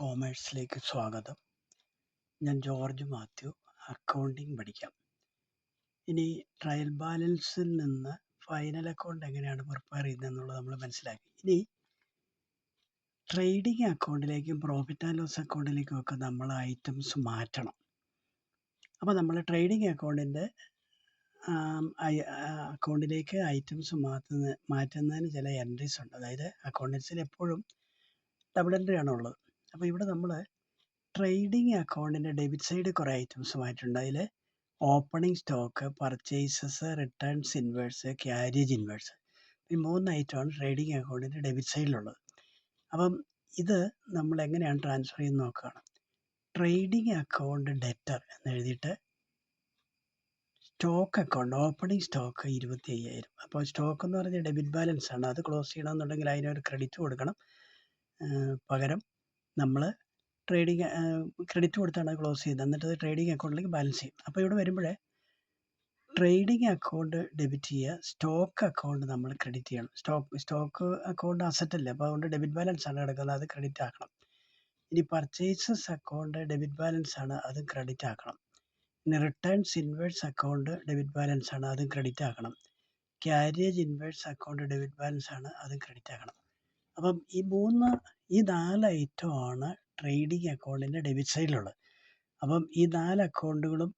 കോമേഴ്സിലേക്ക് സ്വാഗതം. ഞാൻ George Mathew. Accounting പഠിക്കാം. ഇനി ട്രയൽ ബാലൻസിൽ നിന്ന് ഫൈനൽ അക്കൗണ്ട് എങ്ങനെയാണ് പ്രിപ്പയർ ചെയ്യുന്നതെന്നുള്ളത് നമ്മൾ മനസ്സിലാക്കി. ഇനി ട്രേഡിംഗ് അക്കൗണ്ടിലേക്കും പ്രോഫിറ്റ് ആൻഡ് ലോസ് അക്കൗണ്ടിലേക്കും ഒക്കെ നമ്മൾ ഐറ്റംസ് മാറ്റണം. അപ്പോൾ നമ്മൾ ട്രേഡിംഗ് അക്കൗണ്ടിൻ്റെ അക്കൗണ്ടിലേക്ക് ഐറ്റംസ് മാറ്റുന്നതിന് ചില എൻട്രീസ് ഉണ്ട്. അതായത് അക്കൗണ്ടൻസിൽ എപ്പോഴും ഡബിൾ എൻട്രി ആണ് ഉള്ളത്. അപ്പോൾ ഇവിടെ നമ്മൾ ട്രേഡിംഗ് അക്കൗണ്ടിൻ്റെ ഡെബിറ്റ് സൈഡ് കുറേ ഐറ്റംസ് മാറ്റിയിട്ടുണ്ട്. അതിൽ opening stock, purchases, returns inverse, carriage inverse, ഈ 3 ഐറ്റമാണ് ട്രേഡിംഗ് അക്കൗണ്ടിൻ്റെ ഡെബിറ്റ് സൈഡിലുള്ളത്. അപ്പം ഇത് നമ്മൾ എങ്ങനെയാണ് ട്രാൻസ്ഫർ ചെയ്യുന്നത് നോക്കുകയാണ്. ട്രേഡിംഗ് അക്കൗണ്ട് ഡെറ്റർ എന്ന് എഴുതിയിട്ട് സ്റ്റോക്ക് അക്കൗണ്ട് ഓപ്പണിംഗ് സ്റ്റോക്ക് 25,000. അപ്പോൾ സ്റ്റോക്ക് എന്ന് പറഞ്ഞാൽ ഡെബിറ്റ് ബാലൻസ് ആണ്. അത് ക്ലോസ് ചെയ്യണമെന്നുണ്ടെങ്കിൽ അതിനൊരു ക്രെഡിറ്റ് കൊടുക്കണം. പകരം നമ്മൾ ട്രേഡിംഗ് ക്രെഡിറ്റ് കൊടുത്താണ് ക്ലോസ് ചെയ്യുന്നത്. എന്നിട്ട് അത് ട്രേഡിംഗ് അക്കൗണ്ടിലേക്ക് ബാലൻസ് ചെയ്യും. അപ്പോൾ ഇവിടെ വരുമ്പോഴേ ട്രേഡിംഗ് അക്കൗണ്ട് ഡെബിറ്റ് ചെയ്യുക, സ്റ്റോക്ക് അക്കൗണ്ട് നമ്മൾ ക്രെഡിറ്റ് ചെയ്യണം. സ്റ്റോക്ക് അക്കൗണ്ട് അസറ്റ് അല്ലേ, അപ്പോൾ അതുകൊണ്ട് ഡെബിറ്റ് ബാലൻസ് ആണ് കിടക്കുന്നത്, അത് ക്രെഡിറ്റ് ആക്കണം. ഇനി പർച്ചേസസ് അക്കൗണ്ട് ഡെബിറ്റ് ബാലൻസ് ആണ്, അത് ക്രെഡിറ്റ് ആക്കണം. ഇനി returns inwards account debit balance ആണ്, അതും ക്രെഡിറ്റ് ആക്കണം. Carriage inverse account debit balance ആണ്, അതും ക്രെഡിറ്റ് ആക്കണം. അപ്പം ഈ 4 ഐറ്റമാണ് ട്രേഡിംഗ് അക്കൗണ്ടിൻ്റെ ഡെബിറ്റ് സൈഡിലുള്ളത്. അപ്പം ഈ 4 അക്കൗണ്ടുകളും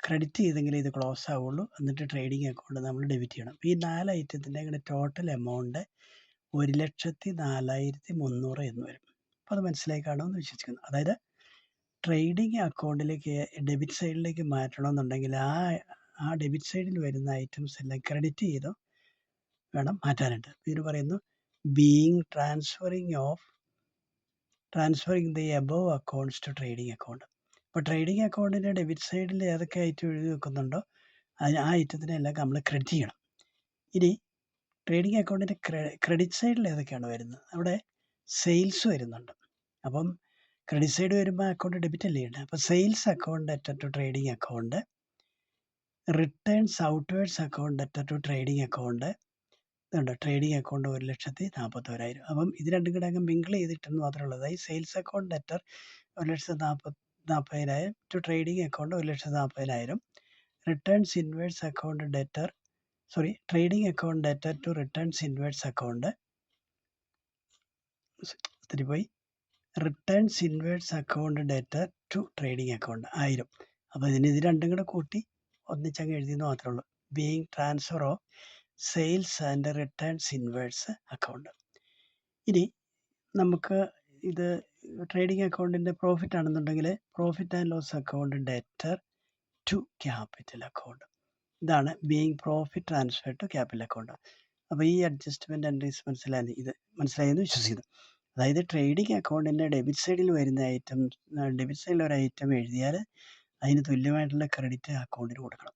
ക്രെഡിറ്റ് ചെയ്തെങ്കിലേ ഇത് ക്ലോസ് ആവുള്ളൂ. എന്നിട്ട് ട്രേഡിംഗ് അക്കൗണ്ട് നമ്മൾ ഡെബിറ്റ് ചെയ്യണം. അപ്പോൾ ഈ 4 ഐറ്റത്തിൻ്റെ കൂടെ ടോട്ടൽ എമൗണ്ട് 1,04,300 എന്ന് വരും. അപ്പോൾ അത് മനസ്സിലായി കാണുമെന്ന് വിശ്വസിക്കുന്നു. അതായത് ട്രേഡിംഗ് അക്കൗണ്ടിലേക്ക് ഡെബിറ്റ് സൈഡിലേക്ക് മാറ്റണമെന്നുണ്ടെങ്കിൽ ആ ഡെബിറ്റ് സൈഡിൽ വരുന്ന ഐറ്റംസ് എല്ലാം ക്രെഡിറ്റ് ചെയ്തോ വേണം മാറ്റാനായിട്ട്. ഇതിന് പറയുന്നു transferring the above accounts to trading account. അപ്പോൾ ട്രേഡിംഗ് അക്കൗണ്ടിൻ്റെ ഡെബിറ്റ് സൈഡിൽ ഏതൊക്കെ ഐറ്റം എഴുതി വെക്കുന്നുണ്ടോ ആ ഐറ്റത്തിനെല്ലാം നമ്മൾ ക്രെഡിറ്റ് ചെയ്യണം. ഇനി ട്രേഡിംഗ് അക്കൗണ്ടിൻ്റെ ക്രെഡിറ്റ് സൈഡിൽ ഏതൊക്കെയാണ് വരുന്നത്? അവിടെ സെയിൽസ് വരുന്നുണ്ട്. അപ്പം ക്രെഡിറ്റ് സൈഡ് വരുമ്പോൾ അക്കൗണ്ട് ഡെബിറ്റ് അല്ലേ ഉണ്ട്. അപ്പോൾ സെയിൽസ് അക്കൗണ്ട് അറ്റർ to trading account, returns outwards account അറ്റർ ടു ട്രേഡിംഗ് അക്കൗണ്ട്, ഇതുണ്ട് ട്രേഡിംഗ് അക്കൗണ്ട് 1,41,000. അപ്പം ഇത് രണ്ടും കൂടെ അങ്ങ് മിങ്കിൾ ചെയ്തിട്ടെന്ന് മാത്രമേ ഉള്ളൂ. അതായത് sales account debtor 1,40,000 to trading account 1,40,000. Returns inwards account debtor trading account debtor to returns inwards account returns inwards account debtor to trading account 1,000. അപ്പോൾ ഇത് രണ്ടും കൂടെ കൂട്ടി ഒന്നിച്ചങ്ങ് എഴുതിയെന്ന് മാത്രമേ ഉള്ളൂ. Being transfer of sales and returns inwards account. ഇനി നമുക്ക് ഇത് ട്രേഡിംഗ് അക്കൗണ്ടിൻ്റെ പ്രോഫിറ്റ് ആണെന്നുണ്ടെങ്കിൽ profit and loss account debtor to capital account. ഇതാണ് being profit transfer to capital account. അപ്പോൾ ഈ അഡ്ജസ്റ്റ്മെൻറ്റ് എൻട്രീസ് മനസ്സിലായെന്ന് വിശ്വസിക്കുന്നു. അതായത് ട്രേഡിംഗ് അക്കൗണ്ടിൻ്റെ ഡെബിറ്റ് സൈഡിൽ വരുന്ന ഡെബിറ്റ് സൈഡിൽ ഒരു ഐറ്റം എഴുതിയാൽ അതിന് തുല്യമായിട്ടുള്ള ക്രെഡിറ്റ് അക്കൗണ്ടിന് കൊടുക്കണം.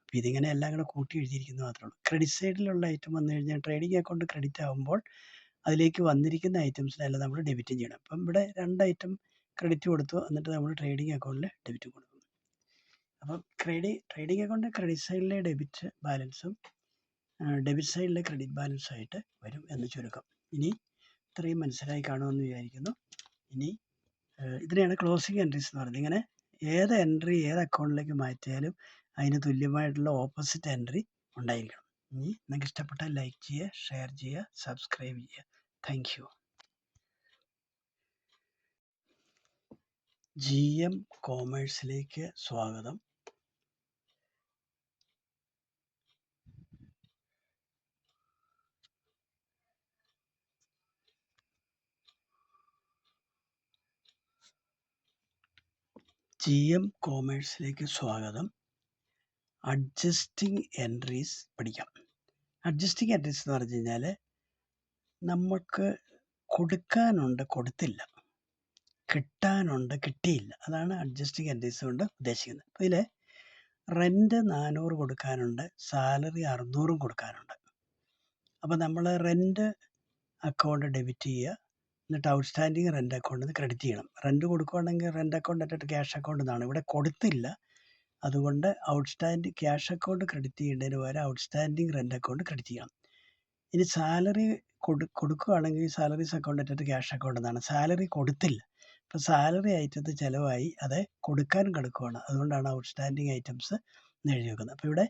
അപ്പോൾ ഇതിങ്ങനെ എല്ലാം കൂടെ കൂട്ടി എഴുതിയിരിക്കുന്നത് മാത്രമേ ഉള്ളൂ. ക്രെഡിറ്റ് സൈഡിലുള്ള ഐറ്റം വന്നു കഴിഞ്ഞാൽ ട്രേഡിംഗ് അക്കൗണ്ട് ക്രെഡിറ്റ് ആകുമ്പോൾ അതിലേക്ക് വന്നിരിക്കുന്ന ഐറ്റംസിനെല്ലാം നമ്മൾ ഡെബിറ്റ് ചെയ്യണം. അപ്പം ഇവിടെ 2 ഐറ്റം ക്രെഡിറ്റ് കൊടുത്തു, എന്നിട്ട് നമ്മൾ ട്രേഡിംഗ് അക്കൗണ്ടിൽ ഡെബിറ്റ് കൊടുക്കും. അപ്പം ട്രേഡിംഗ് അക്കൗണ്ട് ക്രെഡിറ്റ് സൈഡിലെ ഡെബിറ്റ് ബാലൻസും ഡെബിറ്റ് സൈഡിലെ ക്രെഡിറ്റ് ബാലൻസും ആയിട്ട് വരും എന്ന് ചുരുക്കം. ഇനി ഇത്രയും മനസ്സിലായി കാണുമെന്ന് വിചാരിക്കുന്നു. ഇനി ഇതിനെയാണ് ക്ലോസിംഗ് എൻട്രീസ് എന്ന് പറയുന്നത്. ഇങ്ങനെ ഏത് എൻട്രി ഏത് അക്കൗണ്ടിലേക്ക് മാറ്റിയാലും അതിന് തുല്യമായിട്ടുള്ള ഓപ്പോസിറ്റ് എൻട്രി ഉണ്ടായിരിക്കണം. ഇനി നിങ്ങൾക്ക് ഇഷ്ടപ്പെട്ടാൽ ലൈക്ക് ചെയ്യുക, ഷെയർ ചെയ്യുക, സബ്സ്ക്രൈബ് ചെയ്യുക. Thank you. GM കോമേഴ്സിലേക്ക് സ്വാഗതം. GM കോമേഴ്സിലേക്ക് സ്വാഗതം. അഡ്ജസ്റ്റിംഗ് എൻട്രീസ് പഠിക്കാം. അഡ്ജസ്റ്റിംഗ് എൻട്രീസ് എന്ന് പറഞ്ഞു കഴിഞ്ഞാൽ നമുക്ക് കൊടുക്കാനുണ്ട് കൊടുത്തില്ല, കിട്ടാനുണ്ട് കിട്ടിയില്ല, അതാണ് അഡ്ജസ്റ്റിംഗ് എൻട്രീസ് കൊണ്ട് ഉദ്ദേശിക്കുന്നത്. അപ്പോൾ ഇതിൽ റെൻറ്റ് 400 കൊടുക്കാനുണ്ട്, സാലറി 600 കൊടുക്കാനുണ്ട്. അപ്പോൾ നമ്മൾ റെൻറ്റ് അക്കൗണ്ട് ഡെബിറ്റ് ചെയ്യുക, എന്നിട്ട് ഔട്ട്സ്റ്റാൻഡിങ് റെൻറ്റ് അക്കൗണ്ടിൽ നിന്ന് ക്രെഡിറ്റ് ചെയ്യണം. റെൻറ്റ് കൊടുക്കുകയാണെങ്കിൽ rent account at cash account എന്നാണ്. ഇവിടെ കൊടുത്തില്ല, അതുകൊണ്ട് ക്യാഷ് അക്കൗണ്ട് ക്രെഡിറ്റ് ചെയ്യേണ്ടതിന് പകരം ഔട്ട്സ്റ്റാൻഡിങ് റെൻറ്റ് അക്കൗണ്ട് ക്രെഡിറ്റ് ചെയ്യണം. ഇനി സാലറി കൊടുക്കുകയാണെങ്കിൽ salaries account at cash account എന്നാണ്. സാലറി കൊടുത്തില്ല. അപ്പോൾ സാലറി ഐറ്റത്ത് ചിലവായി അത് കൊടുക്കാൻ കിടക്കുകയാണ്. അതുകൊണ്ടാണ് ഔട്ട്സ്റ്റാൻഡിങ് ഐറ്റംസ് എന്ന് എഴുതി വെക്കുന്നത്. അപ്പോൾ ഇവിടെ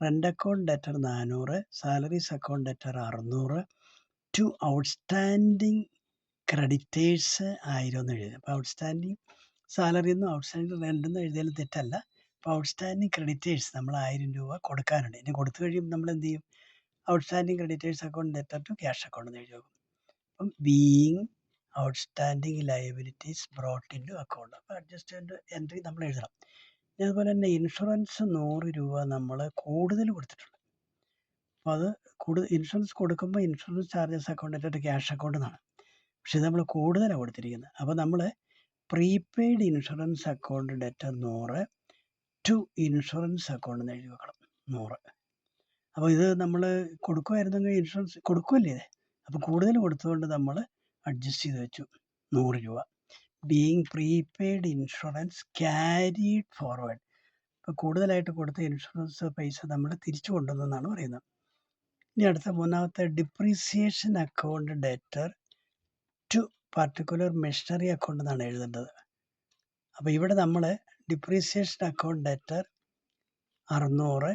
rent account debtor 400, salaries account debtor 600, to outstanding creditors 1000 എന്ന് എഴുതി. അപ്പോൾ ഔട്ട്സ്റ്റാൻഡിങ് സാലറി എന്നും ഔട്ട്സ്റ്റാൻഡിങ് റെൻ്റ് എന്നും എഴുതിയാലും തെറ്റല്ല. അപ്പോൾ ഔട്ട്സ്റ്റാൻഡിങ് ക്രെഡിറ്റേഴ്സ് നമ്മൾ 1000 രൂപ കൊടുക്കാനുണ്ട്. ഇനി കൊടുത്തു കഴിയുമ്പോൾ നമ്മൾ എന്ത് ചെയ്യും? Outstanding creditors account debtor to cash account എന്ന് എഴുതി വെക്കും. അപ്പം being outstanding liabilities brought in to account. അപ്പോൾ അഡ്ജസ്റ്റ്മെൻറ്റ് എൻട്രി നമ്മൾ എഴുതണം. ഇനി അതുപോലെ തന്നെ ഇൻഷുറൻസ് 100 രൂപ നമ്മൾ കൂടുതൽ കൊടുത്തിട്ടുണ്ട്. അപ്പോൾ അത് ഇൻഷുറൻസ് കൊടുക്കുമ്പോൾ insurance charges account at cash account എന്നാണ്. പക്ഷേ ഇത് നമ്മൾ കൂടുതലാണ് കൊടുത്തിരിക്കുന്നത്. അപ്പോൾ നമ്മൾ prepaid insurance account debtor 100 to insurance account എന്ന് എഴുതി വെക്കണം. 100. അപ്പോൾ ഇത് നമ്മൾ കൊടുക്കുമായിരുന്നെങ്കിൽ ഇൻഷുറൻസ് കൊടുക്കുമല്ലേ ഇത്. അപ്പോൾ കൂടുതൽ കൊടുത്തുകൊണ്ട് നമ്മൾ അഡ്ജസ്റ്റ് ചെയ്ത് വെച്ചു 100 രൂപ. Being prepaid insurance carried forward. ഇപ്പോൾ കൂടുതലായിട്ട് കൊടുത്ത ഇൻഷുറൻസ് പൈസ നമ്മൾ തിരിച്ചു കൊണ്ടുവന്നെന്നാണ് പറയുന്നത്. ഇനി അടുത്ത മൂന്നാമത്തെ depreciation account debtor to particular machinery account എന്നാണ് എഴുതേണ്ടത്. അപ്പോൾ ഇവിടെ നമ്മൾ depreciation account debtor 600,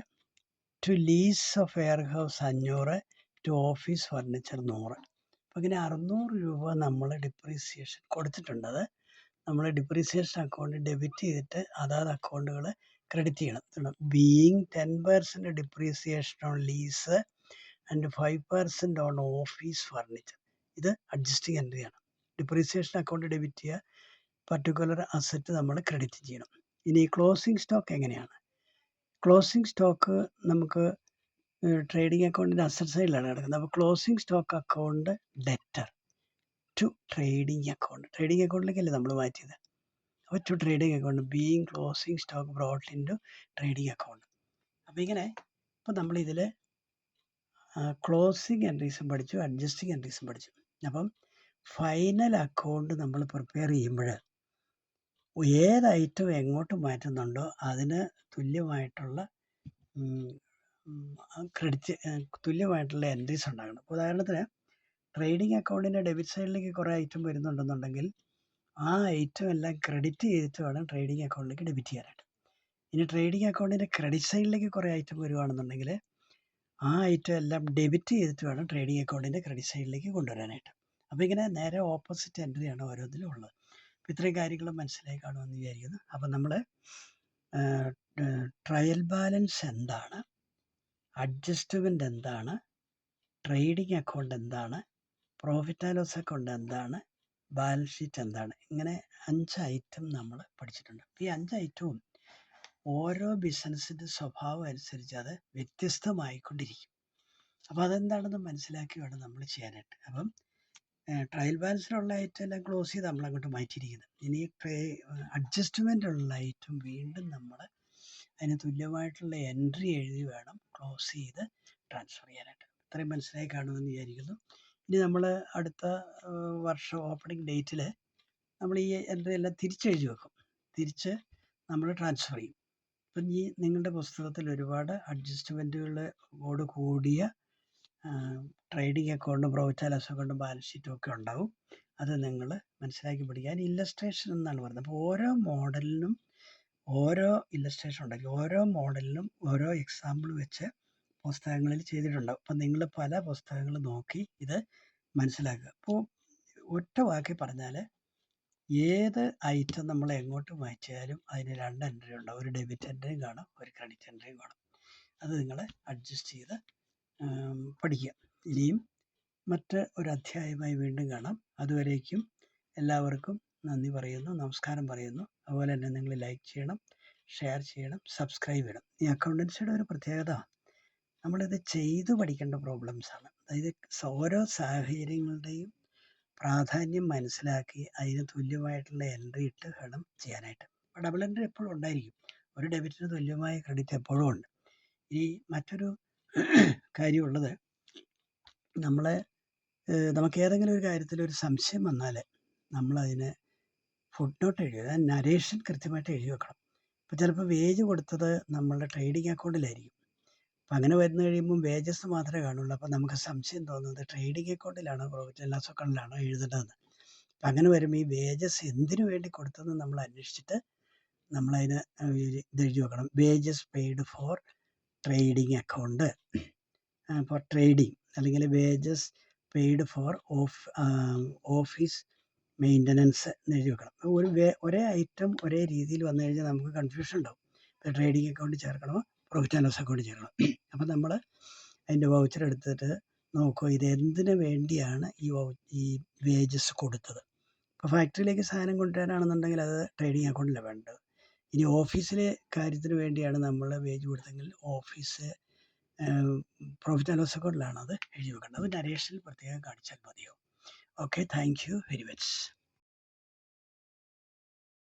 to lease of warehouse 500, to office furniture 100. അപ്പോൾ ഇങ്ങനെ 600 രൂപ നമ്മൾ ഡിപ്രീസിയേഷൻ കൊടുത്തിട്ടുണ്ട്. അത് നമ്മൾ ഡിപ്രീസിയേഷൻ അക്കൗണ്ട് ഡെബിറ്റ് ചെയ്തിട്ട് അതാത് അക്കൗണ്ടുകൾ ക്രെഡിറ്റ് ചെയ്യണം. Being 10% depreciation on lease and 5% on office furniture. ഇത് അഡ്ജസ്റ്റിംഗ് എൻട്രിയാണ്. ഡിപ്രീസിയേഷൻ അക്കൗണ്ട് ഡെബിറ്റ് ചെയ്യുക, പർട്ടിക്കുലർ അസറ്റ് നമ്മൾ ക്രെഡിറ്റ് ചെയ്യണം. ഇനി ക്ലോസിംഗ് സ്റ്റോക്ക് എങ്ങനെയാണ്? ക്ലോസിംഗ് സ്റ്റോക്ക് നമുക്ക് ട്രേഡിംഗ് അക്കൗണ്ടിൻ്റെ അസറ്റ് സൈഡിലാണ് കിടക്കുന്നത്. അപ്പോൾ closing stock account debtor to trading account. Trading അക്കൗണ്ടിലേക്കല്ലേ നമ്മൾ മാറ്റിയത്. അപ്പോൾ to trading account being closing stock brought in to trading account. അപ്പോൾ ഇങ്ങനെ ഇപ്പോൾ നമ്മളിതിൽ ക്ലോസിംഗ് എൻട്രീസും പഠിച്ചു, അഡ്ജസ്റ്റിംഗ് എൻട്രീസും പഠിച്ചു. അപ്പം ഫൈനൽ അക്കൗണ്ട് നമ്മൾ പ്രിപ്പയർ ചെയ്യുമ്പോൾ ഏത് ഐറ്റം എങ്ങോട്ട് മാറ്റുന്നുണ്ടോ അതിന് തുല്യമായിട്ടുള്ള തുല്യമായിട്ടുള്ള എൻട്രീസ് ഉണ്ടാകണം. ഉദാഹരണത്തിന് ട്രേഡിംഗ് അക്കൗണ്ടിൻ്റെ ഡെബിറ്റ് സൈഡിലേക്ക് കുറേ ഐറ്റം വരുന്നുണ്ടെന്നുണ്ടെങ്കിൽ ആ ഐറ്റം എല്ലാം ക്രെഡിറ്റ് ചെയ്തിട്ട് വേണം ട്രേഡിംഗ് അക്കൗണ്ടിലേക്ക് ഡെബിറ്റ് ചെയ്യാനായിട്ട്. ഇനി ട്രേഡിംഗ് അക്കൗണ്ടിൻ്റെ ക്രെഡിറ്റ് സൈഡിലേക്ക് കുറേ ഐറ്റം വരുവാണെന്നുണ്ടെങ്കിൽ ആ ഐറ്റം എല്ലാം ഡെബിറ്റ് ചെയ്തിട്ട് വേണം ട്രേഡിംഗ് അക്കൗണ്ടിൻ്റെ ക്രെഡിറ്റ് സൈഡിലേക്ക് കൊണ്ടുവരാനായിട്ട്. അപ്പോൾ ഇങ്ങനെ നേരെ ഓപ്പോസിറ്റ് എൻട്രിയാണ് ഓരോന്നിലും ഉള്ളത്. അപ്പോൾ ഇത്രയും കാര്യങ്ങൾ മനസ്സിലായി കാണുമെന്ന് വിചാരിക്കുന്നു. അപ്പോൾ നമ്മൾ ട്രയൽ ബാലൻസ് എന്താണ്, അഡ്ജസ്റ്റ്മെൻ്റ് എന്താണ്, ട്രേഡിംഗ് അക്കൗണ്ട് എന്താണ്, പ്രോഫിറ്റ് ആൻഡ് ലോസ് അക്കൗണ്ട് എന്താണ്, ബാലൻസ് ഷീറ്റ് എന്താണ്, ഇങ്ങനെ 5 ഐറ്റം നമ്മൾ പഠിച്ചിട്ടുണ്ട്. ഈ 5 ഐറ്റവും ഓരോ ബിസിനസ്സിൻ്റെ സ്വഭാവം അനുസരിച്ച് അത് വ്യത്യസ്തമായിക്കൊണ്ടിരിക്കും. അപ്പോൾ അതെന്താണെന്ന് മനസ്സിലാക്കി വേണം നമ്മൾ ചെയ്യാനായിട്ട്. അപ്പം ട്രയൽ ബാലൻസിലുള്ള ഐറ്റം എല്ലാം ക്ലോസ് ചെയ്ത് നമ്മൾ അങ്ങോട്ട് മാറ്റിയിരിക്കുന്നത്. ഇനി അഡ്ജസ്റ്റ്മെൻ്റ് ഉള്ള ഐറ്റം വീണ്ടും നമ്മൾ അതിന് തുല്യമായിട്ടുള്ള എൻട്രി എഴുതി വേണം ക്ലോസ് ചെയ്ത് ട്രാൻസ്ഫർ ചെയ്യാനായിട്ട്. ഇത്രയും മനസ്സിലായി കാണുമെന്ന് വിചാരിക്കുന്നു. ഇനി നമ്മൾ അടുത്ത വർഷം ഓപ്പണിംഗ് ഡേറ്റിൽ നമ്മൾ ഈ എൻട്രി എല്ലാം തിരിച്ചെഴുതി വെക്കും. തിരിച്ച് നമ്മൾ ട്രാൻസ്ഫർ ചെയ്യും. അപ്പം ഈ നിങ്ങളുടെ പുസ്തകത്തിൽ ഒരുപാട് അഡ്ജസ്റ്റ്മെൻറ്റുകളോട് കൂടിയ ട്രേഡിംഗ് അക്കൗണ്ടും പ്രോഫിറ്റ് ആൻഡ് ലോസ് അക്കൗണ്ടും ബാലൻസ് ഷീറ്റും ഒക്കെ ഉണ്ടാവും. അത് നിങ്ങൾ മനസ്സിലാക്കി പഠിക്കാൻ ഇല്ലസ്ട്രേഷൻ എന്നാണ് പറയുന്നത്. അപ്പോൾ ഓരോ മോഡലിനും ഓരോ ഇല്ലസ്ട്രേഷൻ ഉണ്ടെങ്കിൽ ഓരോ മോഡലിനും ഓരോ എക്സാമ്പിൾ വെച്ച് പുസ്തകങ്ങളിൽ ചെയ്തിട്ടുണ്ടാവും. അപ്പം നിങ്ങൾ പല പുസ്തകങ്ങൾ നോക്കി ഇത് മനസ്സിലാക്കുക. അപ്പോൾ ഒറ്റ വാക്കി പറഞ്ഞാൽ ഏത് ഐറ്റം നമ്മൾ എങ്ങോട്ട് മാറ്റിയാലും അതിന് 2 എൻട്രി ഉണ്ടാവും. ഒരു ഡെബിറ്റ് എൻട്രിയും കാണും, ഒരു ക്രെഡിറ്റ് എൻട്രിയും കാണും. അത് നിങ്ങൾ അഡ്ജസ്റ്റ് ചെയ്ത് പഠിക്കുക. ഇനിയും മറ്റ് ഒരു അധ്യായമായി വീണ്ടും കാണാം. അതുവരേക്കും എല്ലാവർക്കും നന്ദി പറയുന്നു, നമസ്കാരം പറയുന്നു. അതുപോലെ തന്നെ നിങ്ങൾ ലൈക്ക് ചെയ്യണം, ഷെയർ ചെയ്യണം, സബ്സ്ക്രൈബ് ചെയ്യണം. ഈ അക്കൗണ്ടൻസിയുടെ ഒരു പ്രത്യേകത നമ്മളിത് ചെയ്ത് പഠിക്കേണ്ട പ്രോബ്ലംസാണ്. അതായത് ഓരോ സാഹചര്യങ്ങളുടെയും പ്രാധാന്യം മനസ്സിലാക്കി അതിന് തുല്യമായിട്ടുള്ള എൻട്രി ഇട്ട് വേണം ചെയ്യാനായിട്ട്. അപ്പോൾ ഡബിൾ എൻട്രി എപ്പോഴും ഉണ്ടായിരിക്കും. ഒരു ഡെബിറ്റിന് തുല്യമായ ക്രെഡിറ്റ് എപ്പോഴും ഉണ്ട്. ഇനി മറ്റൊരു കാര്യമുള്ളത്, നമുക്ക് ഏതെങ്കിലും ഒരു കാര്യത്തിൽ ഒരു സംശയം വന്നാൽ നമ്മളതിന് ഫുട് നോട്ട് എഴുതുക, നരേഷൻ കൃത്യമായിട്ട് എഴുതി വെക്കണം. ഇപ്പോൾ ചിലപ്പോൾ വേജ് കൊടുത്തത് നമ്മളുടെ ട്രേഡിംഗ് അക്കൗണ്ടിലായിരിക്കും, അപ്പം അങ്ങനെ വരുന്ന കഴിയുമ്പം വേജസ് മാത്രമേ കാണുള്ളൂ. അപ്പം നമുക്ക് സംശയം തോന്നുന്നത് ട്രേഡിംഗ് അക്കൗണ്ടിലാണോ പ്രോഫിറ്റ് ആൻഡ് ലോസ് അക്കൗണ്ടിലാണോ എഴുതേണ്ടതെന്ന്. അപ്പം അങ്ങനെ വരുമ്പോൾ ഈ വേജസ് എന്തിനു വേണ്ടി കൊടുത്തതെന്ന് നമ്മൾ അന്വേഷിച്ചിട്ട് നമ്മളതിന് ഇത് എഴുതി വെക്കണം. Wages paid for trading account, for trading, അല്ലെങ്കിൽ wages paid for office maintenance എന്ന് എഴുതി വെക്കണം. ഒരേ ഐറ്റം ഒരേ രീതിയിൽ വന്നു കഴിഞ്ഞാൽ നമുക്ക് കൺഫ്യൂഷൻ ഉണ്ടാവും. ഇപ്പോൾ ട്രേഡിംഗ് അക്കൗണ്ട് ചേർക്കണമോ പ്രോഫിറ്റ് ആൻഡ് ലോസ് അക്കൗണ്ട് ചേർക്കണം. അപ്പം നമ്മൾ അതിൻ്റെ വൗച്ചർ എടുത്തിട്ട് നോക്കുക ഇത് എന്തിനു വേണ്ടിയാണ് ഈ വേജസ് കൊടുത്തത്. ഇപ്പോൾ ഫാക്ടറിയിലേക്ക് സാധനം കൊണ്ടുവരാനാണെന്നുണ്ടെങ്കിൽ അത് ട്രേഡിംഗ് അക്കൗണ്ടിലാണ് വേണ്ടത്. ഇനി ഓഫീസിലെ കാര്യത്തിന് വേണ്ടിയാണ് നമ്മൾ വേജ് കൊടുത്തെങ്കിൽ ഓഫീസ് പ്രോഫിറ്റ് ആൻഡ് ലോസ് അക്കൗണ്ടിലാണ് അത് എഴുതി വെക്കേണ്ടത്. അത് നരേഷനിൽ പ്രത്യേകം കാണിച്ചാൽ മതിയോ. Okay, thank you very much.